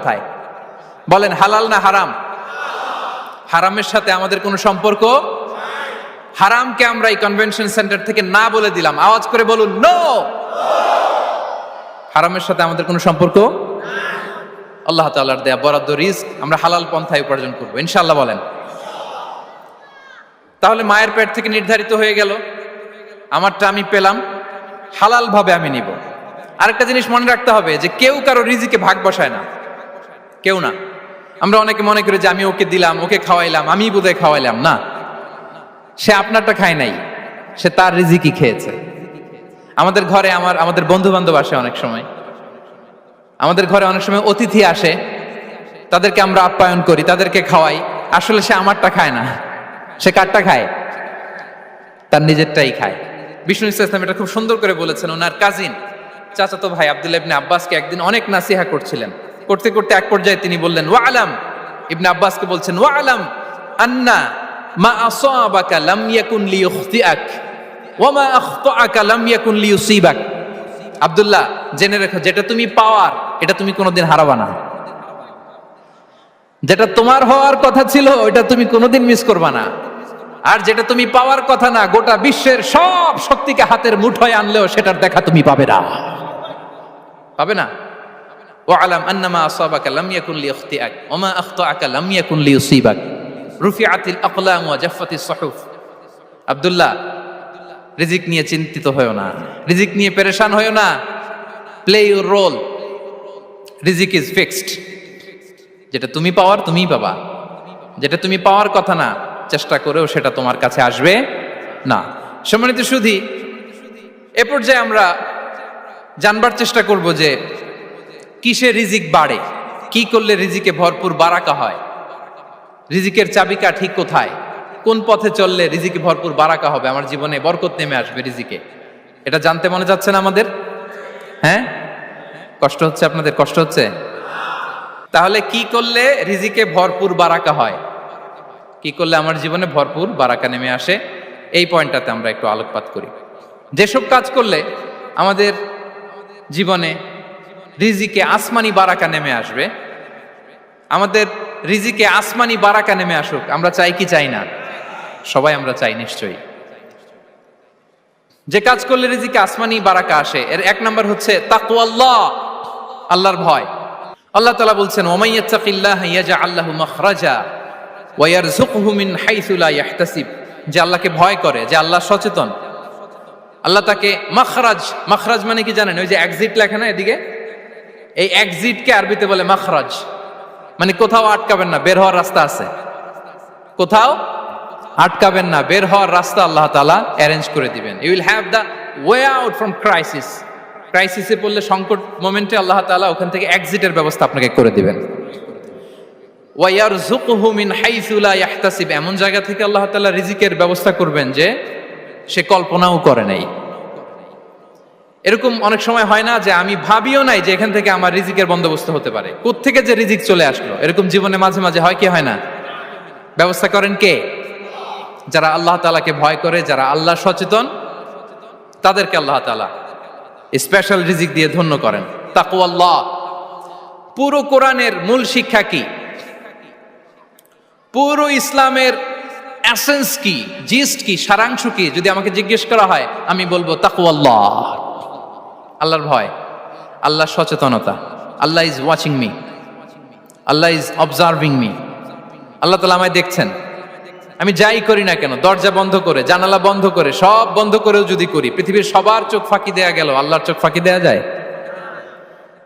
কোথায়? বলেন হালাল না হারাম? হারামের সাথে আমাদের কোনো সম্পর্ক? হারামকে আমরা এই কনভেনশন সেন্টার থেকে না বলে দিলাম, আওয়াজ করে বলুন নো। হারামের সাথে আমাদের কোনো সম্পর্ক? আল্লাহ তাআলার দেয়া বরাদ্দ রিজক আমরা হালাল পন্থায় উপার্জন করবো ইনশাআল্লাহ। বলেন। তাহলে মায়ের পেট থেকে নির্ধারিত হয়ে গেল, আমারটা আমি পেলাম, হালাল ভাবে আমি নিব। আরেকটা জিনিস মনে রাখতে হবে যে কেউ কারো রিজিকে ভাগ বসায় না, কেউ না। আমরা অনেকে মনে করি যে আমি ওকে দিলাম, ওকে খাওয়াইলাম, আমি বোধহয় খাওয়াইলাম। না, সে আপনারটা খায় নাই, সে তার রিজিকই খেয়েছে। আমাদের ঘরে আমাদের বন্ধু বান্ধব আসে, অনেক সময় আমাদের ঘরে অনেক সময় অতিথি আসে, তাদেরকে আমরা আপ্যায়ন করি, তাদেরকে খাওয়াই। আসলে সে আমারটা খায় না, সে কারটা খায়? তার নিজেরটাই খায়। বিষ্ণু ইসলাম এটা খুব সুন্দর করে বলেছেন। ওনার কাজিন চাচাতো ভাই আব্দুল্লাহ ইবনে আব্বাসকে একদিন অনেক নাসিহা করছিলেন। করতে করতে এক পর্যায়ে তিনি বললেন, ওয়া আলাম, ইবনে আব্বাসকে বলছেন, ওয়া আলাম আন্না মা আসাবাকা লাম ইয়াকুন লিইখতিআক ওয়া মা আখতাআকা লাম ইয়াকুন লিইউসিবাক। আব্দুল্লাহ, জেনে রেখো, যেটা তুমি পাওয়ার এটা তুমি কোনোদিন হারাবা না। যেটা তোমার হওয়ার কথা ছিল ওটা তুমি কোনোদিন মিস করবা না। আর যেটা তুমি পাওয়ার কথা না, গোটা বিশ্বের সব শক্তিকে হাতের মুঠোয় আনলেও সেটার দেখা তুমি পাবে না, পাবে না। ওয়া আলাম আন্নামা আসাবাকা লাম ইয়াকুন লিইখতিআক ওয়া মা আখতাআকা লাম ইয়াকুন লিইউসিবাক রুফিআতিল আকলাম ওয়া জাফফাতিস সুহুফ। আব্দুল্লাহ, রিজিক নিয়ে চিন্তিত হয়ো না, রিজিক নিয়ে পেরেশান হয়ো না। প্লে ইউর রোল, রিজিক ইজ ফিক্সড। যেটা তুমি পাওয়ার তুমিই পাবা, যেটা তুমি পাওয়ার কথা না, চেষ্টা করেও সেটা তোমার কাছে আসবে না। সম্মানিত সুধী, এ পর্যায়ে আমরা জানবার চেষ্টা করব যে কিসে রিজিক বাড়ে, কি করলে রিজিকে ভরপুর বারাকা হয়, রিজিকের চাবিকাঠি কোথায়, কোন পথে চললে রিজিকে ভরপুর বারাকা হবে, আমার জীবনে বরকত নেমে আসবে রিজিকে। এটা জানতে মনে যাচ্ছে না আমাদের? হ্যাঁ, কষ্ট হচ্ছে আপনাদের? কষ্ট হচ্ছে? তাহলে কি করলে রিজিকে ভরপুর বারাকা হয়, কি করলে আমার জীবনে ভরপুর বারাকা নেমে আসে, এই পয়েন্টটাতে আমরা একটু আলোকপাত করি। যেসব কাজ করলে আমাদের জীবনে রিজিকে আসমানি বারাকা নেমে আসবে, আমাদের রিজিকে আসমানি বারাকা নেমে আসুক, আমরা চাই কি চাই না? সবাই আমরা চাই নিশ্চয়ই। যে কাজ করলে রিজিকে আসমানি বারাকা আসে, এর এক নাম্বার হচ্ছে তাকওয়াল্লাহ, আল্লাহর ভয়। আল্লাহ তাআলা বলছেন, ওমাই ইয়াত্তাকিল্লাহা ইয়াজআল লাহু মাখরাজা ওয়া ইয়ারযুকহু মিন হাইসু লা ইয়াহতাসিব। যে আল্লাহকে ভয় করে, যে আল্লাহ সচেতন, আল্লাহ তাকে মাখরাজ, মাখরাজ মানে কি জানেন? ওই যে এক্সিট লেখা না এদিকে, এই এক্সিটকে আরবিতে বলে মাখরাজ। মানে কোথাও আটকাবেন না, বের হওয়ার রাস্তা আছে, কোথাও আটকাবেন না, বের হওয়ার রাস্তা আল্লাহ তাআলা অ্যারেঞ্জ করে দিবেন। You will have the way out from crisis. ক্রাইসিসে পড়লে, সংকট মোমেন্টে আল্লাহ তাআলা ওখান থেকে এক্সিটের ব্যবস্থা আপনাকে করে দিবেন। ওয়া ইয়ারযুকহু মিন হাইসু লা ইয়াহতাসিব, এমন জায়গা থেকে আল্লাহ তাআলা রিজিকের ব্যবস্থা করবেন যে সে কল্পনাও করে নাই। এরকম অনেক সময় হয় না যে আমি ভাবিও নাই যে এখান থেকে আমার রিজিকের বন্দোবস্ত হতে পারে, কোত্থেকে যে রিজিক চলে আসলো। এরকম জীবনে মাঝে মাঝে হয় কি হয় না? ব্যবস্থা করেন কে? যারা আল্লাহ তাআলাকে ভয় করে, যারা আল্লাহ সচেতন, তাদেরকে আল্লাহ তাআলা স্পেশাল রিজিক দিয়ে ধন্য করেন। তাকওয়াল্লাহ। পুরো কোরআনের মূল শিক্ষা কি? পুরো ইসলামের এসেন্স কি, জিস্ট কি, সারাংশ কি? যদি আমাকে জিজ্ঞেস করা হয়, আমি বলবো তাকওয়াল্লাহ, আল্লাহর ভয়, আল্লাহর সচেতনতা। Allah is watching me, Allah is observing me. Allah তাআলা আমায় দেখছেন, আমি যাই করি না কেন, দরজা বন্ধ করে, জানালা বন্ধ করে, সব বন্ধ করেও যদি করি, পৃথিবীর সবার চোখ ফাঁকি দেয়া গেল, আল্লাহর চোখ ফাঁকি দেয়া যায়?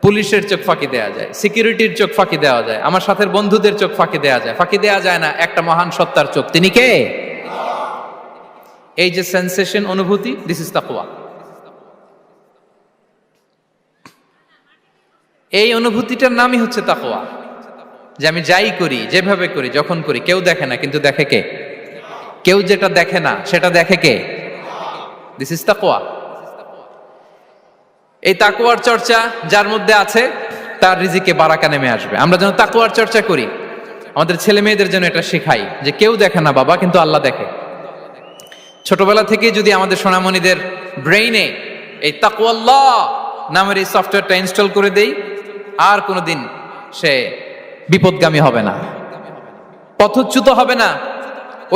পুলিশের চোখ ফাঁকি দেয়া যায়, সিকিউরিটির চোখ ফাঁকি দেওয়া যায়, আমার সাথের বন্ধুদের চোখ ফাঁকি দেয়া যায়, ফাঁকি দেয়া যায় না একটা মহান সত্তার চোখ। তিনি কে? এই যে সেন্সেশন, অনুভূতি, দিস ইজ তাকওয়া। এই অনুভূতিটার নামই হচ্ছে তাকওয়া। যে আমি যাই করি, যেভাবে করি, যখন করি, কেউ দেখে না, কিন্তু দেখে কে? কেউ যেটা দেখে না সেটা দেখে কে? দিস ইজ তাকওয়া। এই তাকওয়ার চর্চা যার মধ্যে আছে, তার রিজিকে বারাকা নেমে আসবে। আমরা যেন তাকওয়ার চর্চা করি, আমাদের ছেলে মেয়েদের জন্য এটা শেখাই যে কেউ দেখে না বাবা, কিন্তু আল্লাহ দেখে। ছোটবেলা থেকে যদি আমাদের সোনামণিদের ব্রেইনে এই তাকওয়াল্লাহ নামের এই সফটওয়্যারটা ইনস্টল করে দেই, আর কোনোদিন সে বিপদগামী হবে না, পথচ্যুত হবে না।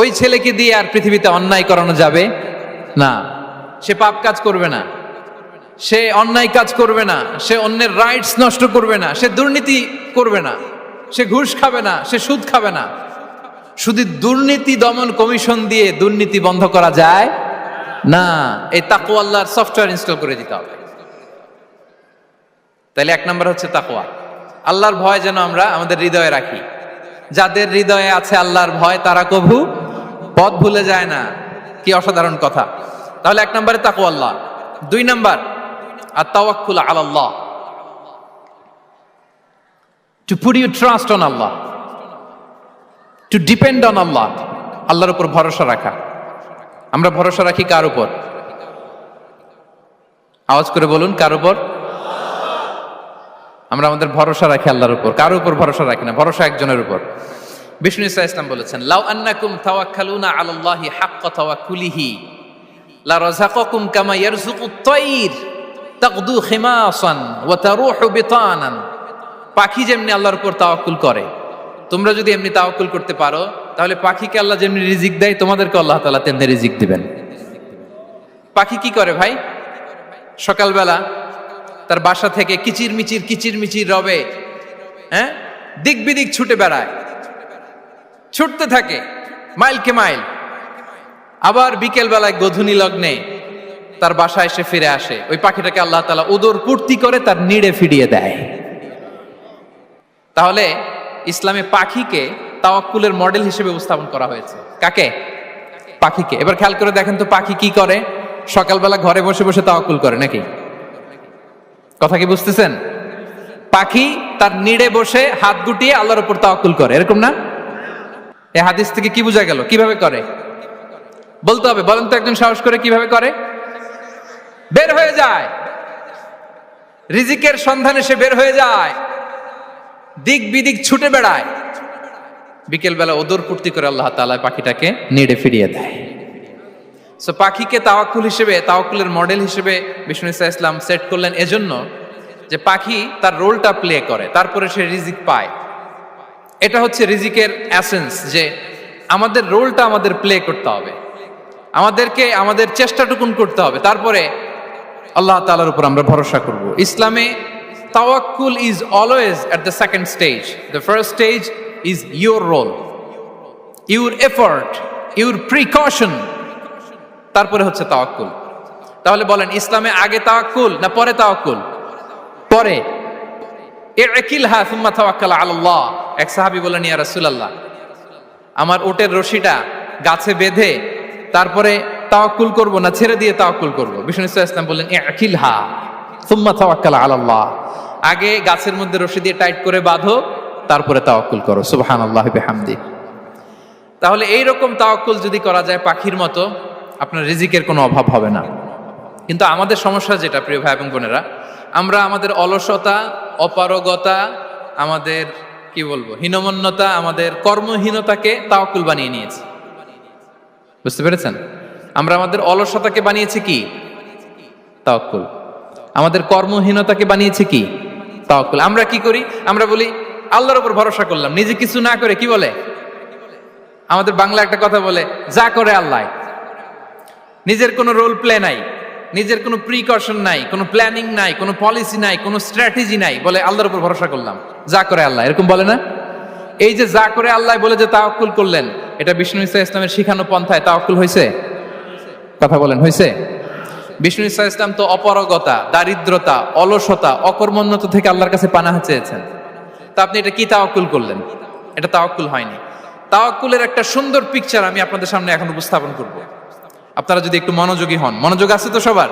ওই ছেলেকে দিয়ে আর পৃথিবীতে অন্যায় করানো যাবে না। সে পাপ কাজ করবে না, সে অন্যায় কাজ করবে না, সে অন্যের রাইটস নষ্ট করবে না, সে দুর্নীতি করবে না, সে ঘুষ খাবে না, সে সুদ খাবে না। শুধু দুর্নীতি দমন কমিশন দিয়ে দুর্নীতি বন্ধ করা যায় না। এই তাকওয়া আল্লাহর সফটওয়্যার ইনস্টল করে দিতে হবে। তাহলে এক নম্বর হচ্ছে তাকওয়া। আল্লাহর ভয় যেন আমরা আমাদের হৃদয়ে রাখি। যাদের হৃদয়ে আছে আল্লাহর ভয় তারা কভু পথ ভুলে যায় না। কি অসাধারণ কথা! তাহলে এক নম্বরে তাকওয়া আল্লাহ। দুই নম্বর আত-তাওয়াক্কুল আলাল্লাহ, to put your trust on Allah, to depend on Allah. আল্লাহর উপর ভরসা রাখা। আমরা ভরসা রাখি কার উপর? আওয়াজ করে বলুন, কার উপর? আমরা আমাদের ভরসা রাখি আল্লাহর উপর, কার উপর ভরসা রাখি না। ভরসা একজনের উপর। বিষ্ণু ইসা ইসলাম বলেছেন, লাউ আন্নাকুম তাওয়াক্কালুনা আলাল্লাহি হাক্কা তাওয়াক্কুলিহি লা রাযাকাকুম কামা ইয়ারযুকুত তায়র তাগদু খিমাসান ওয়া তারুহু বিতানান। পাখি যেমনি আল্লাহর উপর তাওয়াক্কুল করে, তোমরা যদি এমনি তাওয়াক্কুল করতে পারো, তাহলে পাখিকে আল্লাহ যেমনি রিজিক দেয়, তোমাদেরকে আল্লাহ তাআলা তেমনি রিজিক দিবেন। পাখি কি করে ভাই? সকালবেলা তার বাসা থেকে কিচির মিচির রবে, হ্যাঁ, দিক বিদিক ছুটে বেড়ায়, ছুটতে থাকে মাইলকে মাইল। আবার বিকেল বেলায় গধূলি লগ্নে তার বাসায় এসে ফিরে আসে। ওই পাখিটাকে আল্লাহ তাআলা উদর পূর্তি করে তার নিড়ে ফিরিয়ে দেয়। তাহলে ইসলামে পাখিকে তাওয়াক্কুলের মডেল হিসেবে উপস্থাপন করা হয়েছে। কাকে? পাখিকে। এবার খেয়াল করে দেখেন তো, পাখি কি করে? সকালবেলা ঘরে বসে বসে তাওয়াক্কুল করে নাকি? কথা কি বুঝতেছেন? পাখি তার নিড়ে বসে হাত গুটিয়ে আল্লাহর উপর তাওয়াক্কুল করে, এরকম না? এই হাদিস থেকে কি বোঝা গেল? কিভাবে করে বলতে হবে, বলেন তো একজন সাহস করে। কিভাবে করে? বের হয়ে যায়, রিজিকের সন্ধানে সে বের হয়ে যায়, দিক বিদিক ছুটে বেড়ায়। বিকেল বেলা ওদর পূর্তি করে আল্লাহ তাআলা পাখিটাকে নিড়ে ফিরিয়ে দেয়। সো পাখিকে তাওয়াক্কুল হিসেবে, তাওয়াক্কুলের মডেল হিসেবে বিষ্ণু ইসা ইসলাম সেট করলেন এজন্য যে পাখি তার রোলটা প্লে করে, তারপরে সে রিজিক পায়। এটা হচ্ছে রিজিকের এসেন্স, যে আমাদের রোলটা আমাদের প্লে করতে হবে, আমাদেরকে আমাদের চেষ্টাটুকুন করতে হবে, তারপরে আল্লাহ তাআলার উপর আমরা ভরসা করব। ইসলামে তাওয়াক্কুল is always at the second stage. The first stage is your role, your effort, your precaution, তারপরে হচ্ছে তাওয়াক্কুল। তাহলে বলেন, ইসলামে আগে তাওয়াক্কুল না পরে তাওয়াক্কুল? পরে। ইকিলহা সুম্মা তাওয়াক্কাল আলাল্লাহ। এক সাহাবী বলেন, ইয়া রাসূলুল্লাহ, আমার ওটের রশিটা গাছে বেঁধে তারপরে তাওয়াক্কুল করব না ছেড়ে দিয়ে তাওয়াক্কুল করব? বিষ্ণু ইসলাম বললেন, ইকিলহা সুম্মা তাওয়াক্কাল আলাল্লাহ। আগে গাছের মধ্যে রশি দিয়ে টাইট করে বাঁধো, তারপরে তাওয়াক্কুল করো। সুবহানাল্লাহি বিহামদি। তাহলে এইরকম তাওয়াক্কুল যদি করা যায় পাখির মতো, আপনার রিজিকের কোনো অভাব হবে না। কিন্তু আমাদের সমস্যা যেটা, প্রিয় ভাই এবং বোনেরা, আমরা আমাদের অলসতা, অপারগতা, আমাদের কি বলবো, হীনমন্যতা, আমাদের কর্মহীনতাকে তাওয়াক্কুল বানিয়ে নিয়েছি। বুঝতে পেরেছেন? আমরা আমাদের অলসতাকে বানিয়েছি কি? তাওয়াক্কুল। আমাদের কর্মহীনতাকে বানিয়েছি কি? তাওয়াক্কুল। আমরা কি করি? আমরা বলি আল্লাহর উপর ভরসা করলাম, নিজে কিছু না করে। কি বলে আমাদের বাংলা একটা কথা বলে, যা করে আল্লাহ। নিজের কোনো রোল প্লে নাই, নিজের কোনো প্রিকশন নাই, কোনো প্ল্যানিং নাই, কোনো পলিসি নাই, কোনো স্ট্র্যাটেজি নাই, বলে আল্লাহর উপর ভরসা করলাম, যা করে আল্লাহ। এরকম বলে না? এই যে যা করে আল্লাহ বলে যে তাওয়াক্কুল করলেন, এটা বিষ্ণু ইসা ইসলামের শিখানো পন্থায় তাওয়াক্কুল হয়েছে? কথা বলেন, হয়েছে? বিষ্ণু ইসা ইসলাম তো অপারগতা, দারিদ্রতা, অলসতা, অকর্মণ্যতা থেকে আল্লাহর কাছে পানাহ চেয়েছেন। তা আপনি এটা কি তাওয়াক্কুল করলেন? এটা তাওয়াক্কুল হয়নি। তাওয়াক্কুলের একটা সুন্দর পিকচার আমি আপনাদের সামনে এখন উপস্থাপন করব। আপনারা যদি একটু মনোযোগী হন। মনোযোগ আছে তো সবার?